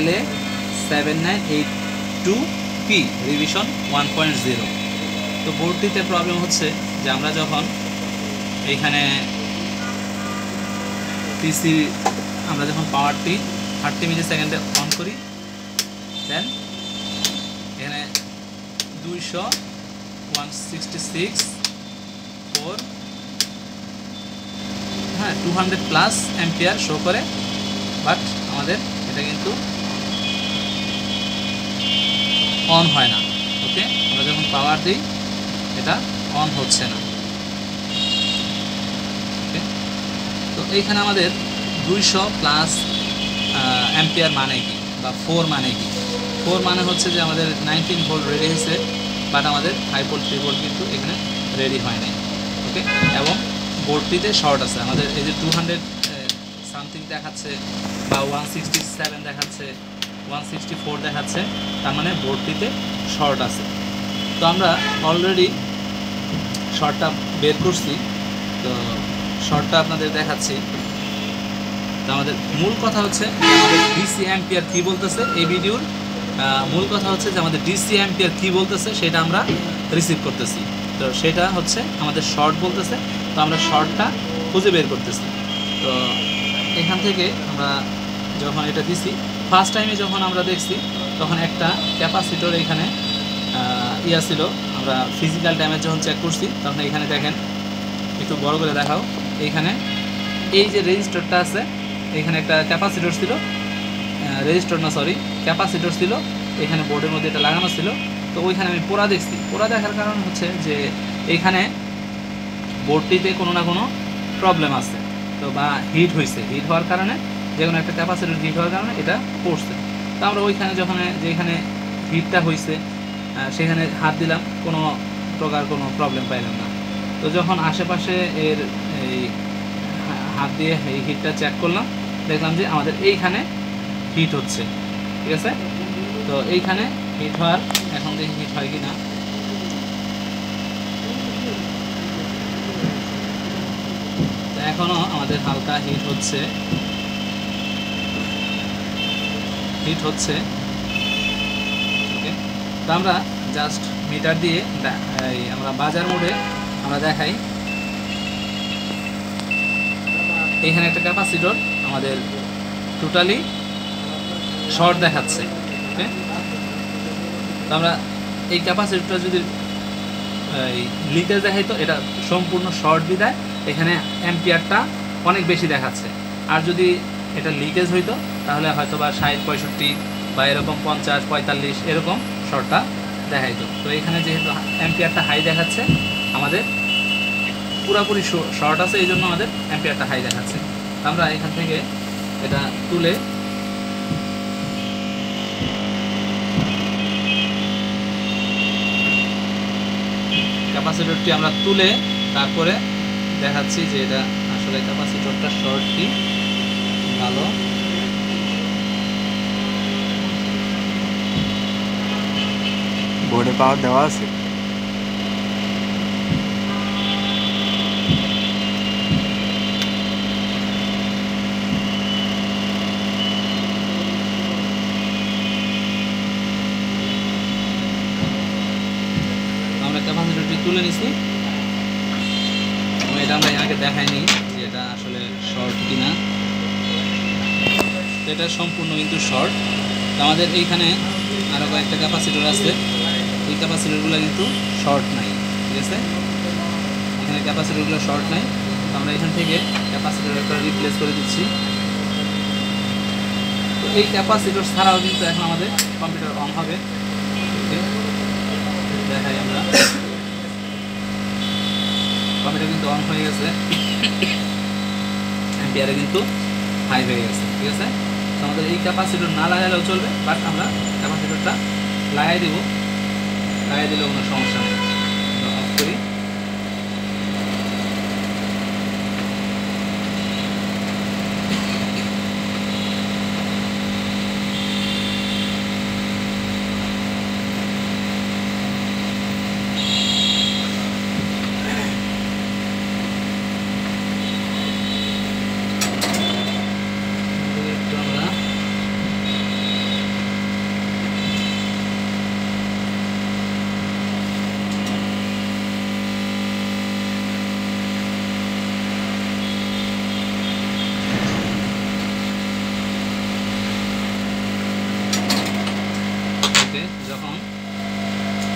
LA7982P revision 1.0। তো বোর্ডটিতে problem হচ্ছে যে আমরা যখন এইখানে পিসি আমরা যখন পাওয়ারটি 30 মিলি সেকেন্ডে অন করি, দেন এখানে 200 166 4 200 প্লাস অ্যাম্পিয়ার শো করে, বাট আমাদের এটা কিন্তু অন হয় না। ওকে, আমরা যখন পাওয়ার দিই এটা অন হচ্ছে না। ওকে, তো এইখানে আমাদের 200 প্লাস অ্যাম্পিয়ার মানে কি, বা 4 মানে কি? 4 মানে হচ্ছে যে আমাদের 19 ভোল্ট রেডি হয়েছে, বাট আমাদের 5 ভোল্ট 3 ভোল্ট কিন্তু এখানে রেডি হয় নাই। ওকে, এবং বোর্ডটিতে শর্ট আছে। আমাদের এই যে 200 সামথিং দেখাচ্ছে বা 167 দেখাচ্ছে, 164 দেখাচ্ছে, তার মানে বোর্ডটিতে শর্ট আছে। তো আমরা অলরেডি শর্টটা বের করছি, তো শর্টটা আপনাদের দেখাচ্ছি। তো আমাদের মূল কথা হচ্ছে আমাদের ডিসি অ্যাম্পিয়ার কী বলতেছে, এই ভিডিওর মূল কথা হচ্ছে যে আমাদের ডিসি অ্যাম্পিয়ার কী বলতেছে সেটা আমরা রিসিভ করতেছি। তো সেটা হচ্ছে আমাদের শর্ট বলতেছে, তো আমরা শর্টটা খুঁজে বের করতেছি। তো এখান থেকে আমরা যখন এটা দিছি, ফার্স্ট টাইমে যখন আমরা দেখছি তখন একটা ক্যাপাসিটর এখানে ইয়া ছিল। আমরা ফিজিক্যাল ড্যামেজ যখন চেক করছি তখন এখানে দেখেন, একটু বড় করে দেখাও, এইখানে এই যে রেজিস্টারটা আছে, এখানে একটা ক্যাপাসিটর ছিল, রেজিস্টার না সরি ক্যাপাসিটর ছিল, এখানে বোর্ডের মধ্যে এটা লাগানো ছিল। তো ওইখানে আমি পোড়া দেখছি। পোড়া দেখার কারণ হচ্ছে যে এইখানে বোর্ডটিতে কোনো না কোনো প্রবলেম আছে, তো বা হিট হয়েছে, হিট হওয়ার কারণে যে কোনো একটা ক্যাপাসিটর হিট হওয়ার কারণে এটা পড়ছে। তো আমরা ওইখানে যখন যেখানে হিটটা হয়েছে সেখানে হাত দিলাম, কোনো প্রকার কোনো প্রবলেম পাইলাম না। তো যখন আশেপাশে এর এই হাত দিয়ে এই হিটটা চেক করলাম, দেখলাম যে আমাদের এইখানে হিট হচ্ছে। ঠিক আছে, তো এইখানে হিট হওয়ার, এখন দেখি হিট হয় কি না। তো এখনও আমাদের হালকা হিট হচ্ছে, হিট হচ্ছে। ওকে, তো আমরা জাস্ট মিটার দিয়ে আমরা বাজার মোডে আমরা দেখাই, এখানে একটা ক্যাপাসিটর আমাদের টোটালি শর্ট দেখাচ্ছে। ওকে, তো আমরা এই ক্যাপাসিটরটা যদি লিকেজ দেখাই তো এটা সম্পূর্ণ শর্ট বিদায় এখানে অ্যাম্পিয়ারটা অনেক বেশি দেখাচ্ছে। আর যদি এটা লিকেজ হইতো তাহলে হয়তো বা 60 65 বা এরকম 50 45 এরকম শর্টটা দেখাইতো। তো এখানে যেহেতু অ্যাম্পিয়ারটা হাই দেখাচ্ছে, আমাদের পুরোপুরি শর্ট আছে, এই জন্য আমাদের অ্যাম্পিয়ারটা হাই দেখাচ্ছে। আমরা এখান থেকে এটা তুলে ক্যাপাসিটরটি আমরা তুলে তারপরে দেখাচ্ছি যে এটা আসলে ক্যাপাসিটরটা শর্ট কি ভালো। বোর্ডে পাওয়ার দেওয়া আছে, ক্যাপাসিটরটি তুলে নিছি। এটা আমরা আগে দেখাইনি যে এটা আসলে শর্ট কিনা। এটা সম্পূর্ণ কিন্তু শর্ট। আমাদের এইখানে আরও কয়েকটা ক্যাপাসিটর আছে, এই ক্যাপাসিটরগুলো কিন্তু শর্ট নাই। ঠিক আছে, এখানে ক্যাপাসিটরগুলো শর্ট নাই। আমরা এখান থেকে ক্যাপাসিটর একটা রিপ্লেস করে দিচ্ছি। তো এই ক্যাপাসিটর ছাড়াও কিন্তু এখন আমাদের কম্পিউটার অন হবে। দেখাই আমরা, কম্পিউটার কিন্তু অন হয়ে গেছে, অ্যাম্পিয়ারে কিন্তু হাই হয়ে গেছে। ঠিক আছে, তো আমাদের এই ক্যাপাসিটর না লাগালেও চলবে, বাট আমরা ক্যাপাসিটরটা লাগাই দিব, লাগাই দিলেও কোনো সমস্যা নেই। অফ করি,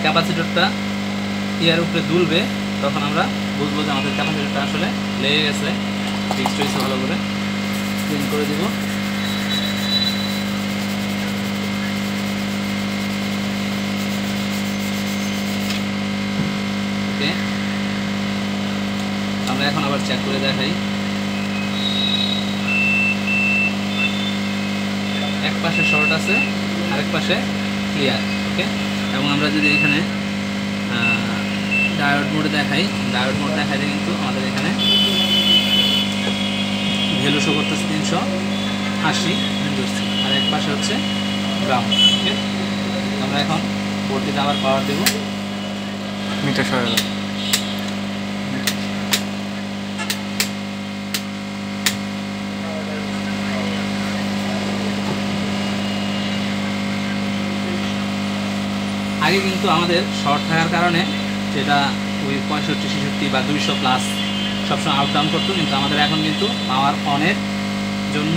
ক্যাপাসিটরটা ইয়ার উপরে দুলবে, তখন আমরা বুঝবো যে আমাদের ক্যাপাসিটরটা আসলে লেগে গেছে, ফিক্সড হয়েছে। ভালো করে ক্লিন করে দিব। ওকে, আমরা এখন আবার চেক করে দেখাই। এক পাশে শর্ট আছে, আরেক পাশে ক্লিয়ার। ওকে, এবং আমরা যদি এখানে ডায়োড মোডে দেখাই, ডায়োড মোড দেখাইলে কিন্তু আমাদের এখানে ভ্যালু শো করতেছে 380 ধরছি, আর এক পাশে হচ্ছে গ্রাউন্ড। ওকে, আমরা এখন বোর্ডটিতে আবার পাওয়ার দেব। মিটার সরে গেল। আগে কিন্তু আমাদের শর্ট থাকার কারণে যেটা ওই 65-66 বা 200 প্লাস সবসময় আপ ডাউন করতো, কিন্তু আমাদের এখন কিন্তু পাওয়ার অনের জন্য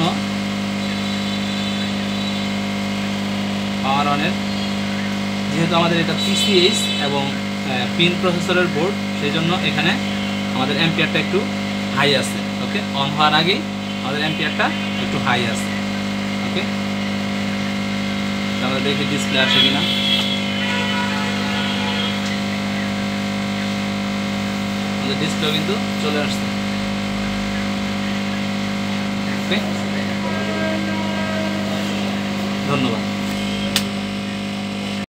যেহেতু আমাদের এটা পিসিএইচ এবং পিন প্রসেসরের বোর্ড, সেই জন্য এখানে আমাদের অ্যাম্পিয়ারটা একটু হাই আছে। ওকে, অন হওয়ার আগেই আমাদের অ্যাম্পিয়ারটা একটু হাই আছে। ওকে, আমরা দেখি ডিসপ্লে আসে কিনা। আমাদের ডিসপ্লে কিন্তু চলে আসছে। ওকে, ধন্যবাদ।